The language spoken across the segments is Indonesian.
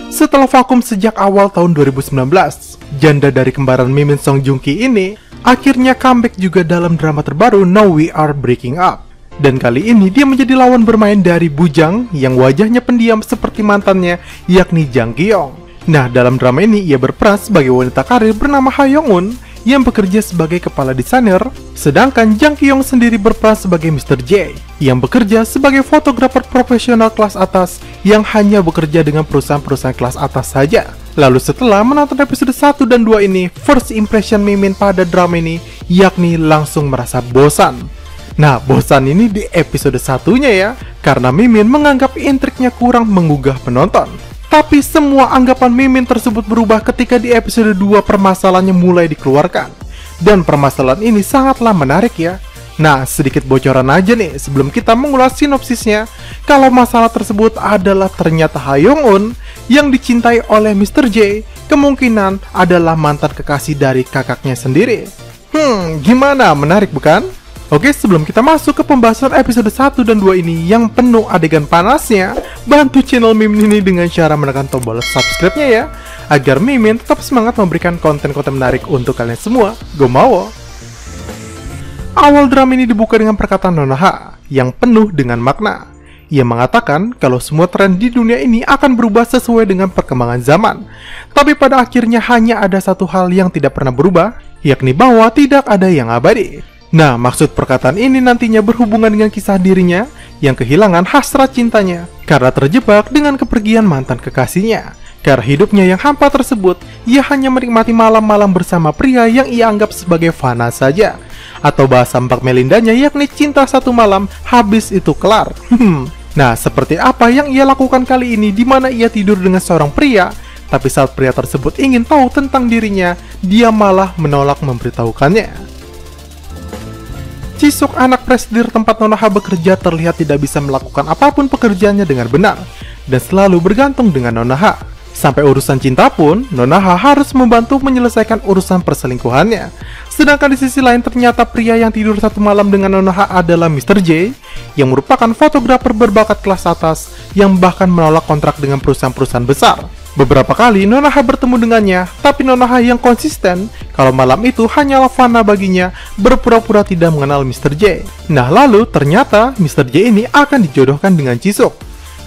Setelah vakum sejak awal tahun 2019, janda dari kembaran Mimin Song Joong Ki ini akhirnya comeback juga dalam drama terbaru Now We Are Breaking Up. Dan kali ini dia menjadi lawan bermain dari Bujang yang wajahnya pendiam seperti mantannya, yakni Jang Ki-young. Nah, dalam drama ini ia berperan sebagai wanita karir bernama Ha Young-un yang bekerja sebagai kepala desainer, sedangkan Jang Ki-young sendiri berperan sebagai Mr. J yang bekerja sebagai fotografer profesional kelas atas yang hanya bekerja dengan perusahaan-perusahaan kelas atas saja. Lalu setelah menonton episode 1 dan 2 ini, first impression Mimin pada drama ini yakni langsung merasa bosan. Nah, bosan ini di episode satunya ya, karena Mimin menganggap intriknya kurang menggugah penonton. Tapi semua anggapan Mimin tersebut berubah ketika di episode 2 permasalahannya mulai dikeluarkan. Dan permasalahan ini sangatlah menarik ya. Nah, sedikit bocoran aja nih sebelum kita mengulas sinopsisnya. Kalau masalah tersebut adalah ternyata Ha Young-un yang dicintai oleh Mr. J kemungkinan adalah mantan kekasih dari kakaknya sendiri. Gimana? Menarik bukan? Oke, sebelum kita masuk ke pembahasan episode 1 dan 2 ini yang penuh adegan panasnya, bantu channel Mimin ini dengan cara menekan tombol subscribe-nya ya, agar Mimin tetap semangat memberikan konten-konten menarik untuk kalian semua. Gomawo! Awal drama ini dibuka dengan perkataan Nona Ha yang penuh dengan makna. Ia mengatakan kalau semua tren di dunia ini akan berubah sesuai dengan perkembangan zaman. Tapi pada akhirnya hanya ada satu hal yang tidak pernah berubah, yakni bahwa tidak ada yang abadi. Nah, maksud perkataan ini nantinya berhubungan dengan kisah dirinya yang kehilangan hasrat cintanya karena terjebak dengan kepergian mantan kekasihnya. Karena hidupnya yang hampa tersebut, ia hanya menikmati malam-malam bersama pria yang ia anggap sebagai fana saja. Atau bahasa Mbak Melindanya yakni cinta satu malam, habis itu kelar. Nah, seperti apa yang ia lakukan kali ini di mana ia tidur dengan seorang pria, tapi saat pria tersebut ingin tahu tentang dirinya, dia malah menolak memberitahukannya. Jisuk, anak presidir tempat Nona Ha bekerja, terlihat tidak bisa melakukan apapun pekerjaannya dengan benar dan selalu bergantung dengan Nona Ha. Sampai urusan cinta pun, Nona Ha harus membantu menyelesaikan urusan perselingkuhannya. Sedangkan di sisi lain ternyata pria yang tidur satu malam dengan Nona Ha adalah Mr. J yang merupakan fotografer berbakat kelas atas yang bahkan menolak kontrak dengan perusahaan-perusahaan besar. Beberapa kali Nona Ha bertemu dengannya, tapi Nona Ha yang konsisten kalau malam itu hanyalah fana baginya, berpura-pura tidak mengenal Mr. J. Nah, lalu ternyata Mr. J ini akan dijodohkan dengan Jisuk,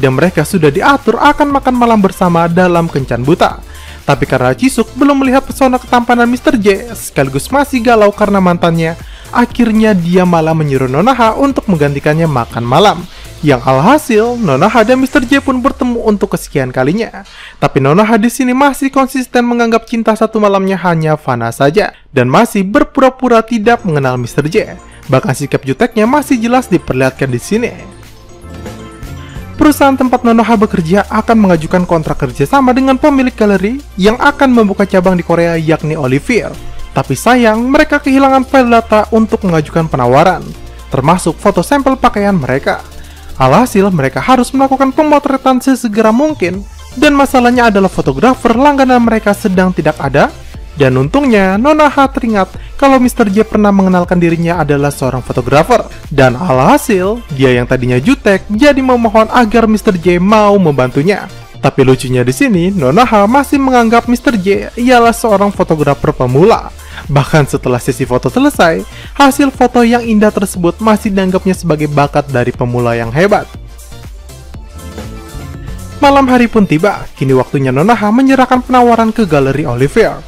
dan mereka sudah diatur akan makan malam bersama dalam kencan buta. Tapi karena Jisuk belum melihat pesona ketampanan Mr. J, sekaligus masih galau karena mantannya, akhirnya dia malah menyuruh Nona Ha untuk menggantikannya makan malam. Yang alhasil, Nona Ha dan Mr. J pun bertemu untuk kesekian kalinya. Tapi Nona Ha di sini masih konsisten menganggap cinta satu malamnya hanya fana saja dan masih berpura-pura tidak mengenal Mr. J. Bahkan sikap juteknya masih jelas diperlihatkan di sini. Perusahaan tempat Nona Ha bekerja akan mengajukan kontrak kerjasama dengan pemilik galeri yang akan membuka cabang di Korea, yakni Olivier. Tapi sayang, mereka kehilangan file data untuk mengajukan penawaran, termasuk foto sampel pakaian mereka. Alhasil, mereka harus melakukan pemotretan sesegera mungkin, dan masalahnya adalah fotografer langganan mereka sedang tidak ada, dan untungnya Nona Ha teringat kalau Mr. J pernah mengenalkan dirinya adalah seorang fotografer, dan alhasil, dia yang tadinya jutek jadi memohon agar Mr. J mau membantunya. Tapi lucunya di sini, Nona Ha masih menganggap Mr. J ialah seorang fotografer pemula. Bahkan setelah sesi foto selesai, hasil foto yang indah tersebut masih dianggapnya sebagai bakat dari pemula yang hebat. Malam hari pun tiba, kini waktunya Nona Ha menyerahkan penawaran ke galeri Olivier.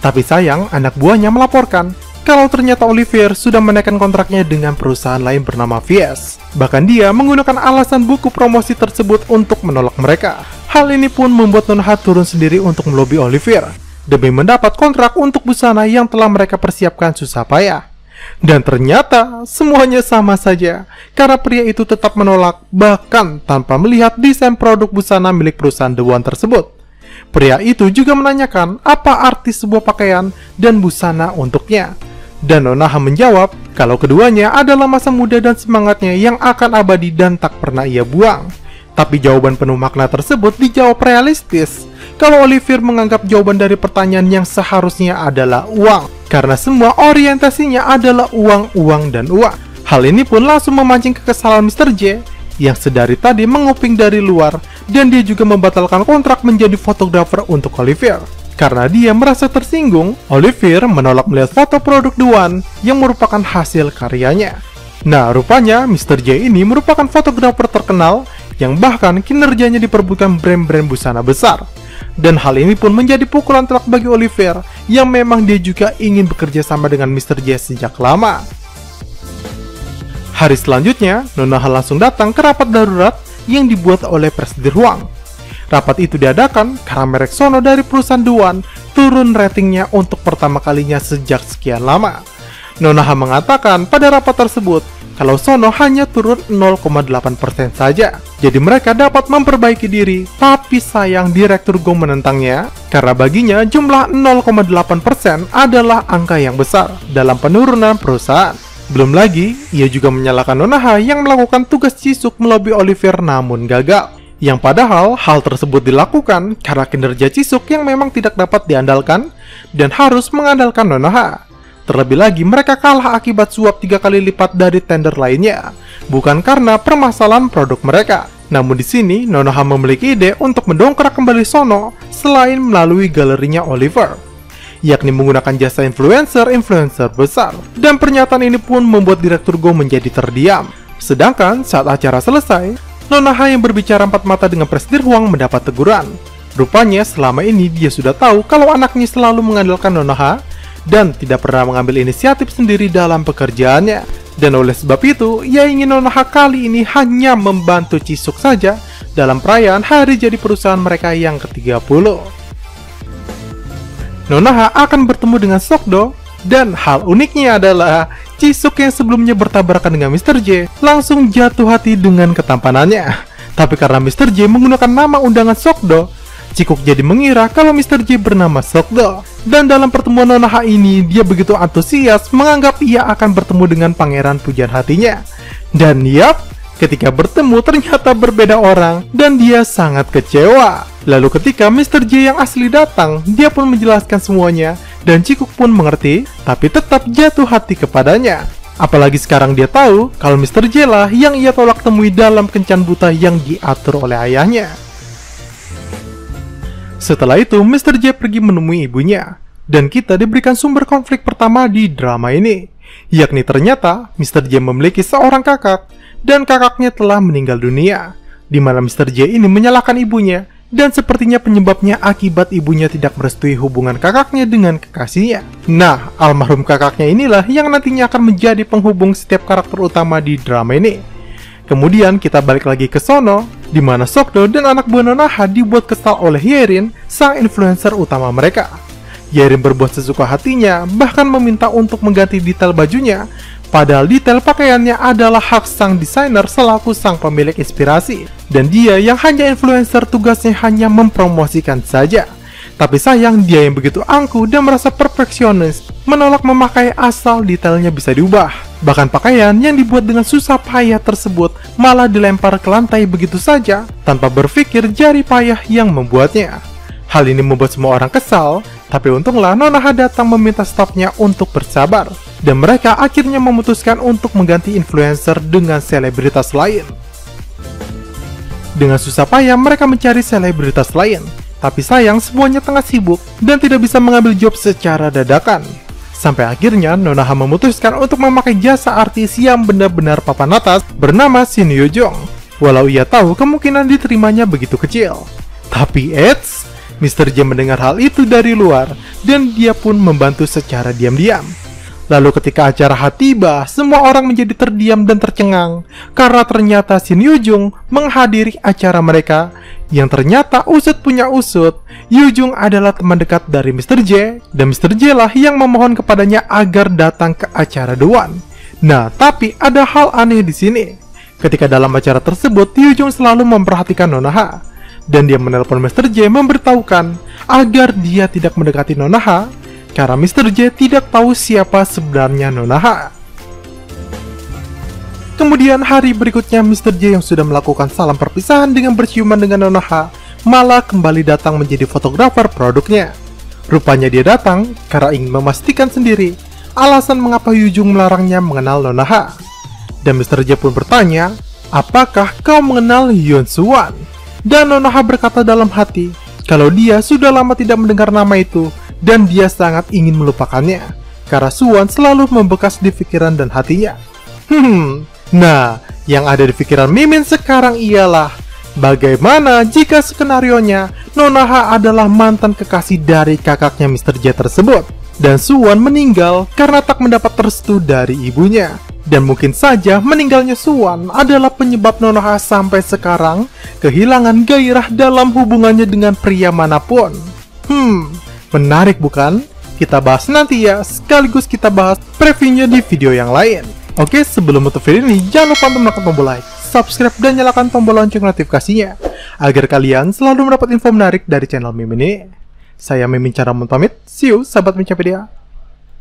Tapi sayang, anak buahnya melaporkan kalau ternyata Olivier sudah menaikkan kontraknya dengan perusahaan lain bernama Vies. Bahkan dia menggunakan alasan buku promosi tersebut untuk menolak mereka. Hal ini pun membuat Nona Ha turun sendiri untuk melobi Olivier demi mendapat kontrak untuk busana yang telah mereka persiapkan susah payah. Dan ternyata semuanya sama saja, karena pria itu tetap menolak bahkan tanpa melihat desain produk busana milik perusahaan The One tersebut. Pria itu juga menanyakan apa arti sebuah pakaian dan busana untuknya. Dan Nona Ha menjawab kalau keduanya adalah masa muda dan semangatnya yang akan abadi dan tak pernah ia buang. Tapi jawaban penuh makna tersebut dijawab realistis kalau Olivier menganggap jawaban dari pertanyaan yang seharusnya adalah uang, karena semua orientasinya adalah uang, uang, dan uang. Hal ini pun langsung memancing kekesalan Mr. J yang sedari tadi menguping dari luar dan dia juga membatalkan kontrak menjadi fotografer untuk Oliver. Karena dia merasa tersinggung, Oliver menolak melihat foto produk The One yang merupakan hasil karyanya. Nah, rupanya Mr. J ini merupakan fotografer terkenal yang bahkan kinerjanya diperebutkan brand-brand busana besar. Dan hal ini pun menjadi pukulan telak bagi Oliver yang memang dia juga ingin bekerja sama dengan Mr. J sejak lama. Hari selanjutnya, Nonoha langsung datang ke rapat darurat yang dibuat oleh Presiden Huang. Rapat itu diadakan karena merek Sono dari perusahaan The One turun ratingnya untuk pertama kalinya sejak sekian lama. Nonoha mengatakan pada rapat tersebut kalau Sono hanya turun 0,8% saja. Jadi mereka dapat memperbaiki diri, tapi sayang Direktur Gong menentangnya karena baginya jumlah 0,8% adalah angka yang besar dalam penurunan perusahaan. Belum lagi, ia juga menyalahkan Nonoha yang melakukan tugas Jisuk melobi Oliver namun gagal. Yang padahal hal tersebut dilakukan karena kinerja Jisuk yang memang tidak dapat diandalkan dan harus mengandalkan Nonoha. Terlebih lagi mereka kalah akibat suap 3 kali lipat dari tender lainnya, bukan karena permasalahan produk mereka. Namun di sini Nonoha memiliki ide untuk mendongkrak kembali Sono selain melalui galerinya Oliver, yakni menggunakan jasa influencer besar. Dan pernyataan ini pun membuat Direktur Go menjadi terdiam. Sedangkan saat acara selesai, Nonoha yang berbicara empat mata dengan Presiden Huang mendapat teguran. Rupanya selama ini dia sudah tahu kalau anaknya selalu mengandalkan Nonoha dan tidak pernah mengambil inisiatif sendiri dalam pekerjaannya. Dan oleh sebab itu, ia ingin Nonoha kali ini hanya membantu Jisuk saja dalam perayaan hari jadi perusahaan mereka yang ke-30. Nonoha akan bertemu dengan Sokdo, dan hal uniknya adalah Jisuk yang sebelumnya bertabrakan dengan Mr. J langsung jatuh hati dengan ketampanannya. Tapi karena Mr. J menggunakan nama undangan Sokdo, Jisuk jadi mengira kalau Mr. J bernama Sokdo. Dan dalam pertemuan Nonoha ini, dia begitu antusias menganggap ia akan bertemu dengan pangeran pujaan hatinya. Dan yap, ketika bertemu ternyata berbeda orang dan dia sangat kecewa. Lalu ketika Mr. J yang asli datang, dia pun menjelaskan semuanya dan Jisuk pun mengerti, tapi tetap jatuh hati kepadanya. Apalagi sekarang dia tahu kalau Mr. J lah yang ia tolak temui dalam kencan buta yang diatur oleh ayahnya. Setelah itu, Mr. J pergi menemui ibunya, dan kita diberikan sumber konflik pertama di drama ini, yakni ternyata Mr. J memiliki seorang kakak, dan kakaknya telah meninggal dunia, di mana Mr. J ini menyalahkan ibunya, dan sepertinya penyebabnya akibat ibunya tidak merestui hubungan kakaknya dengan kekasihnya. Nah, almarhum kakaknya inilah yang nantinya akan menjadi penghubung setiap karakter utama di drama ini. Kemudian kita balik lagi ke Sono, di mana Sokdo dan anak buah Nonoha dibuat kesal oleh Yerin, sang influencer utama mereka. Yerin berbuat sesuka hatinya, bahkan meminta untuk mengganti detail bajunya, padahal detail pakaiannya adalah hak sang desainer selaku sang pemilik inspirasi. Dan dia yang hanya influencer tugasnya hanya mempromosikan saja. Tapi sayang dia yang begitu angkuh dan merasa perfeksionis, menolak memakai asal detailnya bisa diubah. Bahkan pakaian yang dibuat dengan susah payah tersebut malah dilempar ke lantai begitu saja tanpa berpikir jari payah yang membuatnya. Hal ini membuat semua orang kesal, tapi untunglah Nonoha datang meminta stafnya untuk bersabar. Dan mereka akhirnya memutuskan untuk mengganti influencer dengan selebritas lain. Dengan susah payah mereka mencari selebritas lain, tapi sayang semuanya tengah sibuk dan tidak bisa mengambil job secara dadakan. Sampai akhirnya Nonoha memutuskan untuk memakai jasa artis yang benar-benar papan atas bernama Shin Yojong. Walau ia tahu kemungkinan diterimanya begitu kecil. Tapi Mr. J mendengar hal itu dari luar dan dia pun membantu secara diam-diam. Lalu ketika acara tiba, semua orang menjadi terdiam dan tercengang karena ternyata Shin Yojong menghadiri acara mereka yang ternyata usut punya usut. Yojong adalah teman dekat dari Mr. J dan Mr. J lah yang memohon kepadanya agar datang ke acara The One. Nah, tapi ada hal aneh di sini. Ketika dalam acara tersebut, Yojong selalu memperhatikan Nonoha dan dia menelpon Mr. J memberitahukan agar dia tidak mendekati Nonoha karena Mr. J tidak tahu siapa sebenarnya Nonoha. Kemudian hari berikutnya Mr. J yang sudah melakukan salam perpisahan dengan berciuman dengan Nonoha malah kembali datang menjadi fotografer produknya. Rupanya dia datang karena ingin memastikan sendiri alasan mengapa Yojong melarangnya mengenal Nonoha. Dan Mr. J pun bertanya, apakah kau mengenal Yoon Suwon? Dan Nonoha berkata dalam hati kalau dia sudah lama tidak mendengar nama itu dan dia sangat ingin melupakannya karena Suwon selalu membekas di pikiran dan hatinya. Nah, yang ada di pikiran Mimin sekarang ialah bagaimana jika skenarionya Nonoha adalah mantan kekasih dari kakaknya Mr. J tersebut dan Suwon meninggal karena tak mendapat restu dari ibunya. Dan mungkin saja meninggalnya Suwon adalah penyebab Nonoha sampai sekarang kehilangan gairah dalam hubungannya dengan pria manapun. Menarik bukan? Kita bahas nanti ya, sekaligus kita bahas previewnya di video yang lain. Oke, sebelum menutup video ini, jangan lupa untuk menekan tombol like, subscribe, dan nyalakan tombol lonceng notifikasinya agar kalian selalu mendapat info menarik dari channel Mimin ini. Saya Mimin Cara pamit, see you sahabat Mincapedia.